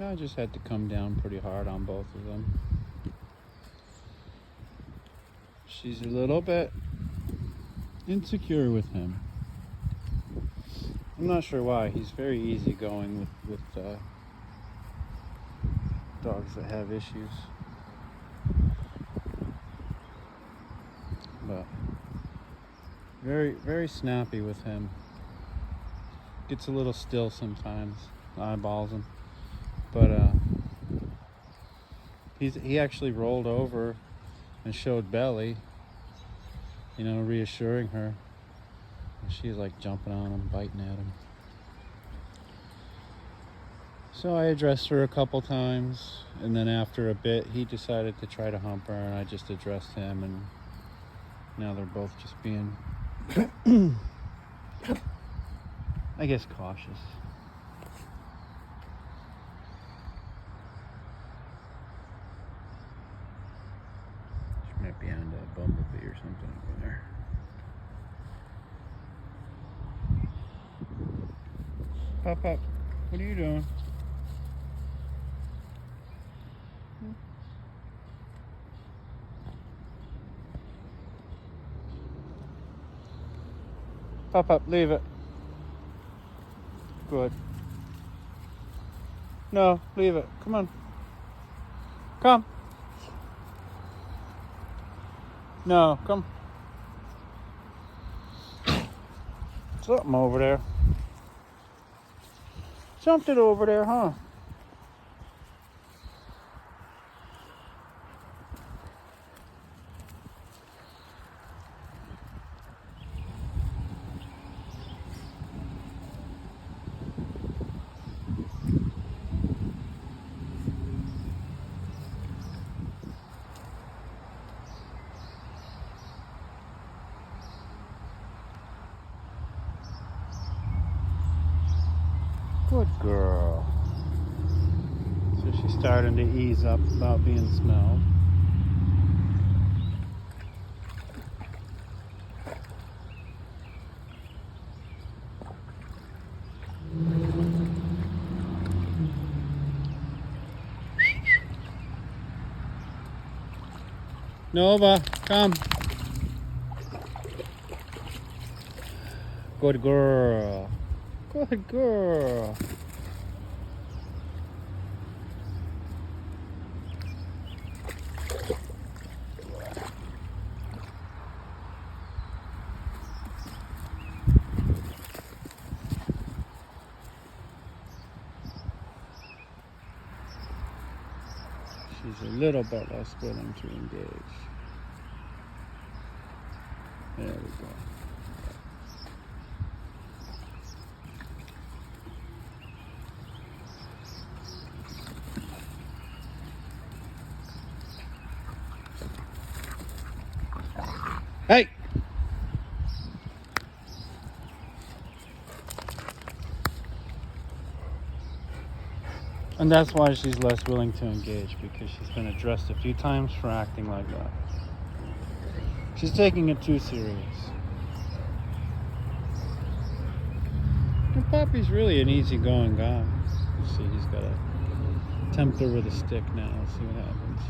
I just had to come down pretty hard on both of them. She's a little bit insecure with him. I'm not sure why. He's very easygoing with dogs that have issues. But very, very snappy with him. Gets a little still sometimes. Eyeballs him. But he actually rolled over and showed belly, reassuring her. And she's like jumping on him, biting at him. So I addressed her a couple times, and then after a bit he decided to try to hump her, and I just addressed him, and now they're both just being I guess cautious. She might be on a bumblebee or something over there. Pop up. What are you doing? Pop up, leave it. Good. No, leave it. Come on. Come. No, come. Something over there. Something over there, huh? Good girl. So she's starting to ease up about being smelled. Nova, come. Good girl. Good girl. She's a little bit less willing to engage. There we go. Hey! And that's why she's less willing to engage, because she's been addressed a few times for acting like that. She's taking it too serious. And Poppy's really an easygoing guy. You see, he's got a tempt her with a stick now. Let's see what happens.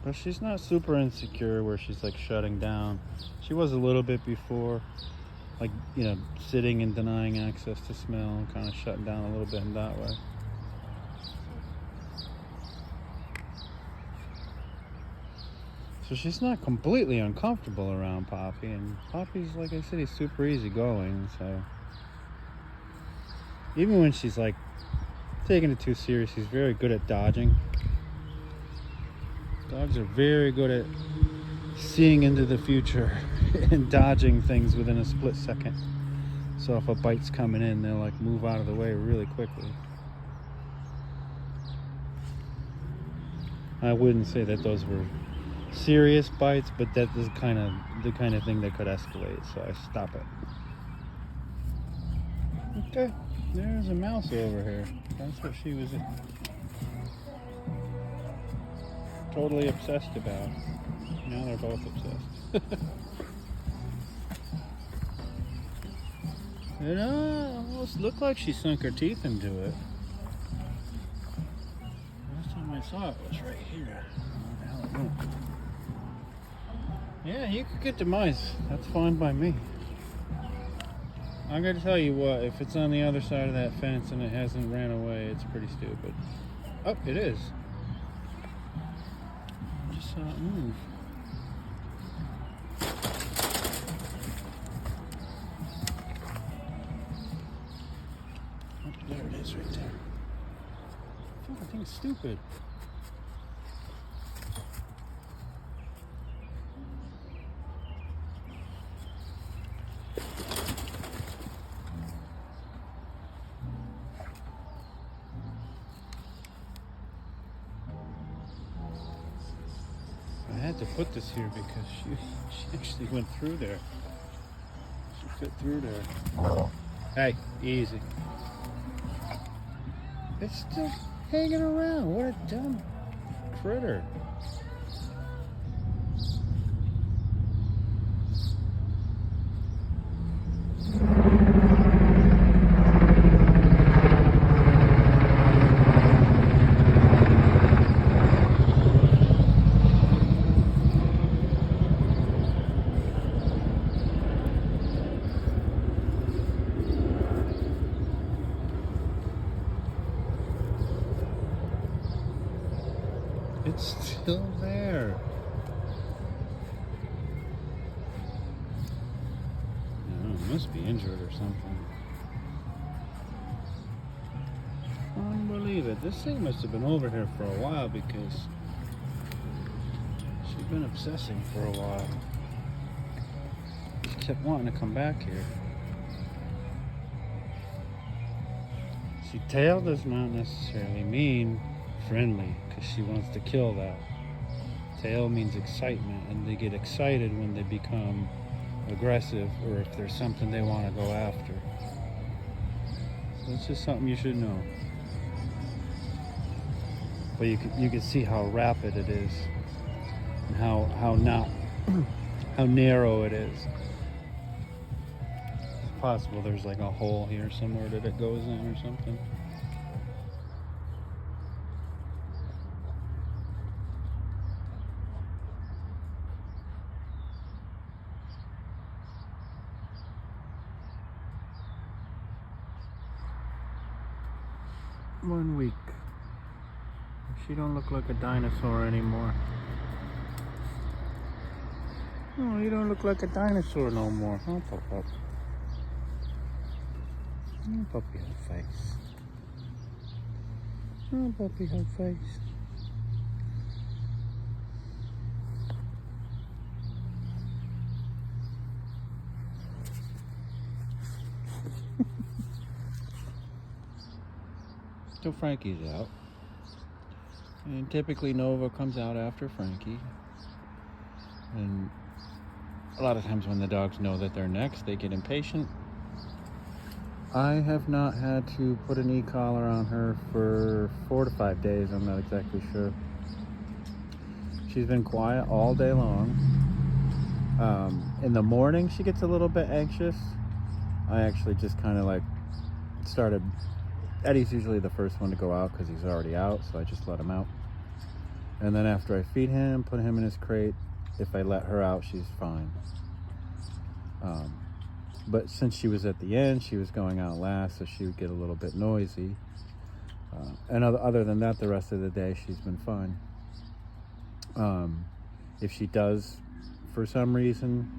But she's not super insecure where she's like shutting down. She was a little bit before, like, sitting and denying access to smell and kind of shutting down a little bit in that way. So she's not completely uncomfortable around Poppy, and Poppy's, like I said, he's super easygoing, so even when she's like taking it too serious, he's very good at dodging. Dogs are very good at seeing into the future and dodging things within a split second. So if a bite's coming in, they'll like move out of the way really quickly. I wouldn't say that those were serious bites, but that is the kind of thing that could escalate, so I stop it. Okay, there's a mouse over here. That's what she was totally obsessed about. Now they're both obsessed. It almost looked like she sunk her teeth into it. Last time I saw it was right here. Where the hell it went? Yeah, you could get the mice. That's fine by me. I gotta tell you what, if it's on the other side of that fence and it hasn't ran away, it's pretty stupid. Oh, it is. I just saw it move. Oh, there it is right there. I think it's stupid. I had to put this here because she actually went through there. She fit through there. Hey, easy. It's still hanging around. What a dumb critter. It's still there. It must be injured or something. I can't believe it. This thing must have been over here for a while because she's been obsessing for a while. She kept wanting to come back here. See, tail does not necessarily mean friendly because she wants to kill that. Tail means excitement, and they get excited when they become aggressive or if there's something they want to go after. So it's just something you should know. But you can see how rapid it is and how not how narrow it is. It's possible there's like a hole here somewhere that it goes in or something. One week. She don't look like a dinosaur anymore. Oh, you don't look like a dinosaur no more, huh, Pop-Up? Oh, puppy hug face. Oh, puppy hug face. So Frankie's out. And typically Nova comes out after Frankie. And a lot of times when the dogs know that they're next, they get impatient. I have not had to put an e-collar on her for 4 to 5 days. I'm not exactly sure. She's been quiet all day long. In the morning, she gets a little bit anxious. I actually just kind of like started. Eddie's usually the first one to go out because he's already out, so I just let him out. And then after I feed him, put him in his crate, if I let her out, she's fine. But since she was at the end, she was going out last, so she would get a little bit noisy. And other than that, the rest of the day, she's been fine. If she does, for some reason,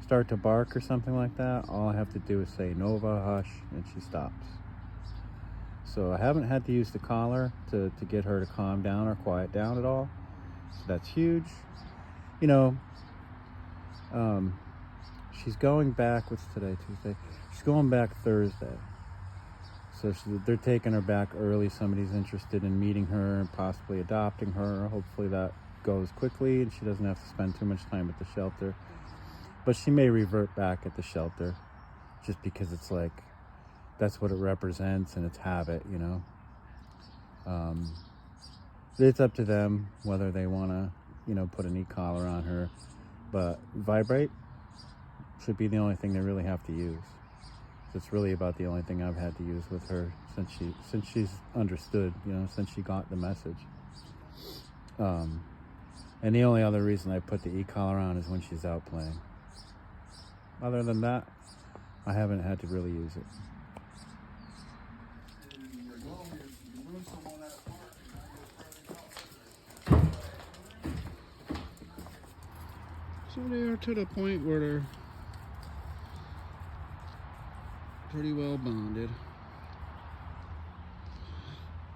start to bark or something like that, all I have to do is say, Nova, hush, and she stops. So I haven't had to use the collar to get her to calm down or quiet down at all. So that's huge. You know, she's going back, what's today, Tuesday? She's going back Thursday. So they're taking her back early. Somebody's interested in meeting her and possibly adopting her. Hopefully that goes quickly and she doesn't have to spend too much time at the shelter. But she may revert back at the shelter just because it's like, that's what it represents and it's habit, you know. It's up to them whether they want to you know, put an e-collar on her. But vibrate should be the only thing they really have to use. So it's really about the only thing I've had to use with her since she's understood, you know, since she got the message. And the only other reason I put the e-collar on is when she's out playing. Other than that, I haven't had to really use it. So they are to the point where they're pretty well bonded.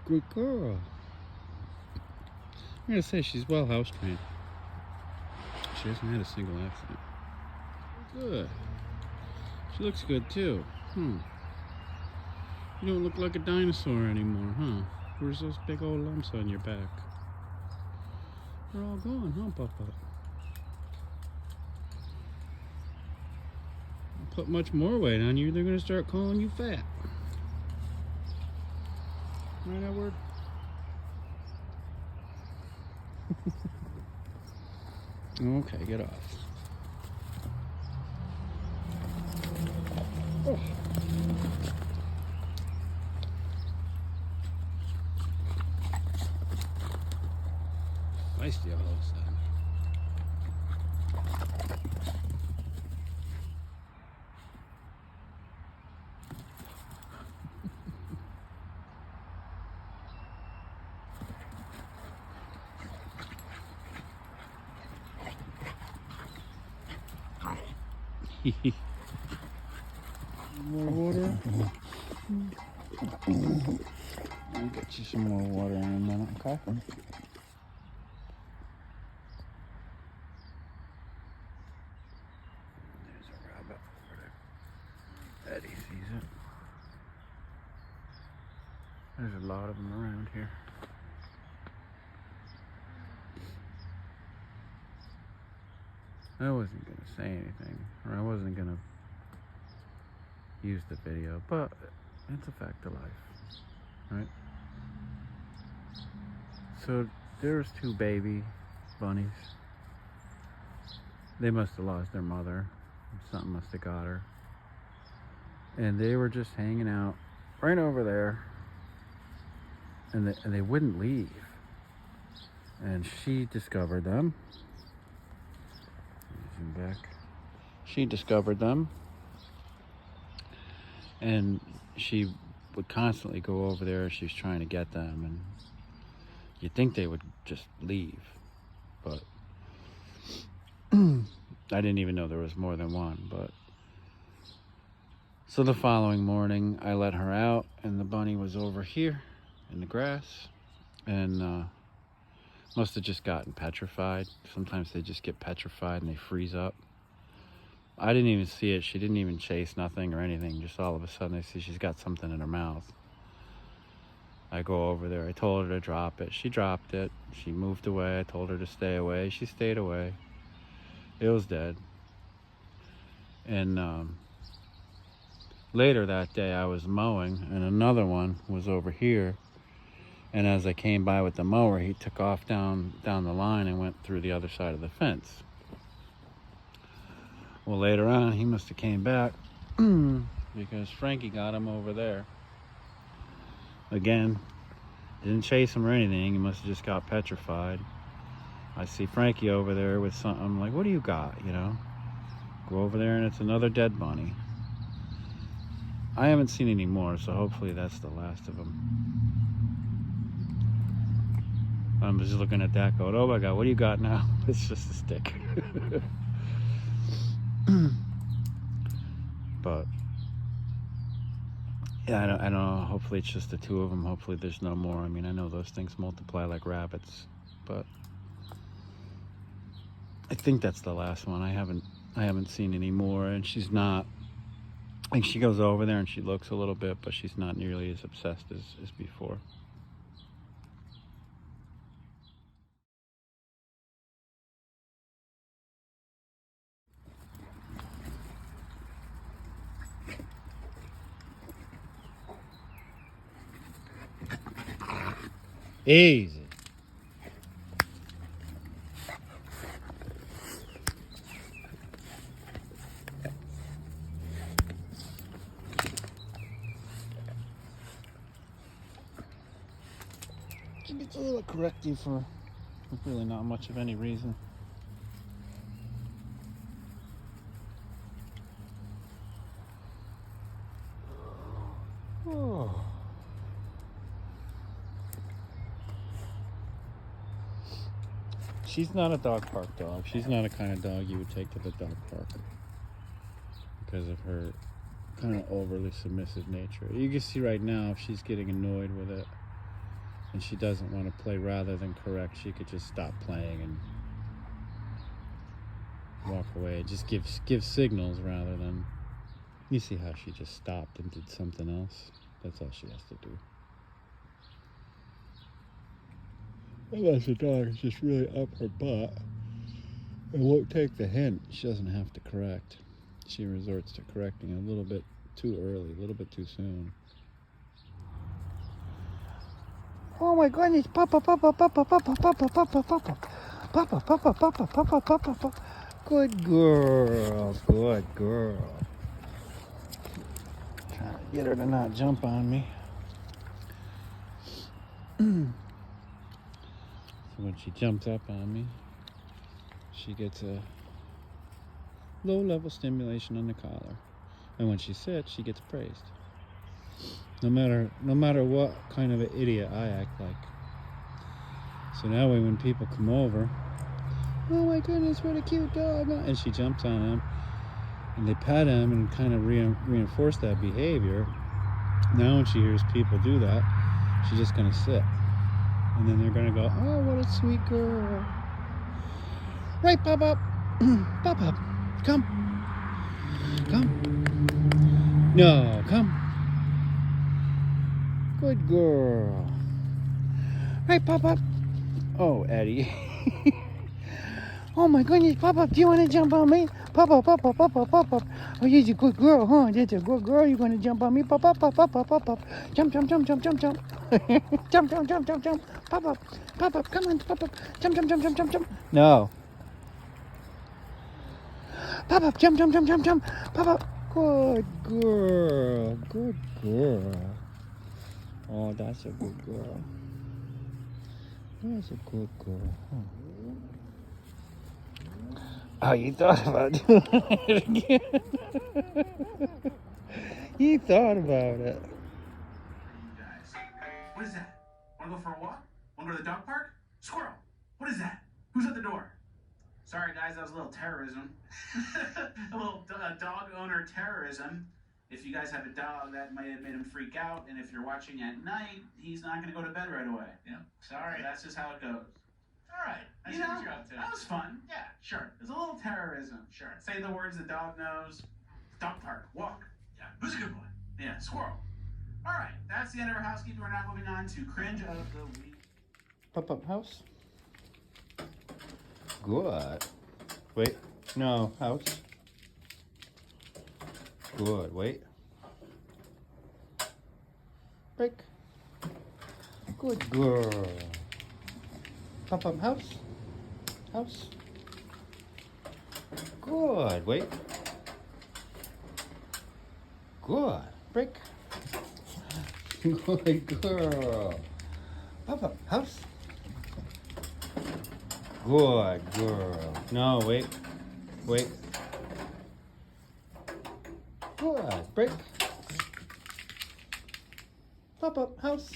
Good girl. I'm gonna say she's well house trained. She hasn't had a single accident. Good. She looks good too. You don't look like a dinosaur anymore, huh? Where's those big old lumps on your back? They're all gone, huh, Papa? Put much more weight on you, they're gonna start calling you fat. Right, Edward? Okay, get off. Oh. Feisty all of a sudden. More water? I'll get you some more water in a minute, okay? There's a rabbit over there. Eddie sees it. There's a lot of them around here. I wasn't going to say anything, or I wasn't going to use the video, but it's a fact of life, right? So there's two baby bunnies. They must have lost their mother. Something must have got her. And they were just hanging out right over there, and they wouldn't leave. And she discovered them. Zoom back. She discovered them, and she would constantly go over there. She was trying to get them, and you'd think they would just leave, but I didn't even know there was more than one. But so the following morning, I let her out, and the bunny was over here in the grass, and must have just gotten petrified. Sometimes they just get petrified and they freeze up. I didn't even see it. She didn't even chase nothing or anything. Just all of a sudden I see she's got something in her mouth. I go over there. I told her to drop it. She dropped it. She moved away. I told her to stay away. She stayed away. It was dead. And later that day I was mowing, and another one was over here. And as I came by with the mower, he took off down the line and went through the other side of the fence. Well, later on, he must have came back because Frankie got him over there. Again, didn't chase him or anything. He must have just got petrified. I see Frankie over there with something. I'm like, what do you got, you know? Go over there, and it's another dead bunny. I haven't seen any more, so hopefully that's the last of them. I'm just looking at that going, oh my God, what do you got now? It's just a stick. But yeah, I don't know. Hopefully it's just the two of them. Hopefully there's no more. I mean, I know those things multiply like rabbits, but I think that's the last one. I haven't seen any more, and she's not. Like, she goes over there and she looks a little bit, but she's not nearly as obsessed as before. Easy. gets a little corrective for really not much of any reason. Oh. She's not a dog park dog. She's not a kind of dog you would take to the dog park because of her kind of overly submissive nature. You can see right now if she's getting annoyed with it and she doesn't want to play rather than correct, she could just stop playing and walk away. Just give signals rather than... You see how she just stopped and did something else? That's all she has to do. Unless the dog is just really up her butt and won't take the hint, she doesn't have to correct. She resorts to correcting a little bit too early, a little bit too soon. Oh my goodness, Papa, Papa, Papa, Papa, Papa, Papa, Papa, Papa, Papa, Papa, Papa, Papa, Papa. Good girl, good girl. Trying to get her to not jump on me. So when she jumps up on me, she gets a low-level stimulation on the collar. And when she sits, she gets praised. No matter what kind of an idiot I act like. So that way when people come over, oh my goodness, what a cute dog. And she jumps on him, and they pet him and kind of reinforce that behavior. Now when she hears people do that, she's just going to sit. And then they're going to go, oh, what a sweet girl. Right, Pop Up. Pop Up. Come. Come. No, come. Good girl. Right, Pop Up. Oh, Eddie. Oh my goodness, Pop Up, do you want to jump on me? Pop Up, Pop Up, Pop Up, Pop Up. Oh, you're a good girl, huh? You're a good girl. You're going to jump on me? Pop Up, Pop Up, Pop Up, Pop Up. Jump, jump, jump, jump, jump, jump. Jump, jump, jump, jump, jump. Pop Up, Pop Up, come on, Pop Up. Jump, jump, jump, jump, jump, jump. No. Pop Up, jump, jump, jump, jump, jump. Pop Up. Good girl, good girl. Oh, that's a good girl. That's a good girl, huh? Oh, you thought about doing it again. You thought about it. You guys. What is that? Want to go for a walk? Want to go to the dog park? Squirrel. What is that? Who's at the door? Sorry, guys, that was a little terrorism. A little dog owner terrorism. If you guys have a dog, that might have made him freak out. And if you're watching at night, he's not going to go to bed right away. Yeah. Sorry, that's just how it goes. All right. You know, that was fun. Yeah, sure. There's a little terrorism. Sure. Say the words the dog knows. Dog park. Walk. Yeah. Who's a good boy? Yeah. Squirrel. All right. That's the end of our housekeeping. We're now moving on to cringe of the week. Pop-up house. Good. Wait. No. House. Good. Wait. Break. Good girl. Pop-up house. House. Good. Wait. Good. Break. Good girl. Pop-up house. Good girl. No, wait. Wait. Good. Break. Pop-up house.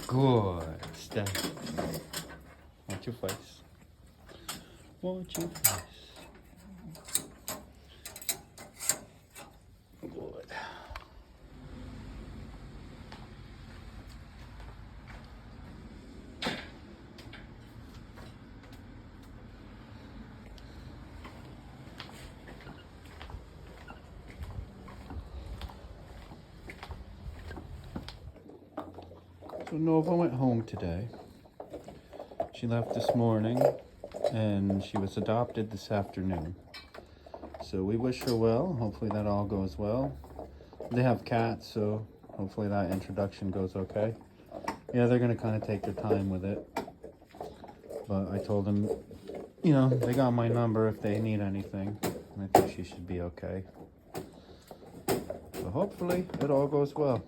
Good. Stay. Watch your face. Watch your face. Good. So Nova went home today. She left this morning and she was adopted this afternoon. So we wish her well. Hopefully that all goes well. They have cats, so hopefully that introduction goes okay. Yeah, they're going to kind of take their time with it. But I told them, you know, they got my number if they need anything. And I think she should be okay. So hopefully it all goes well.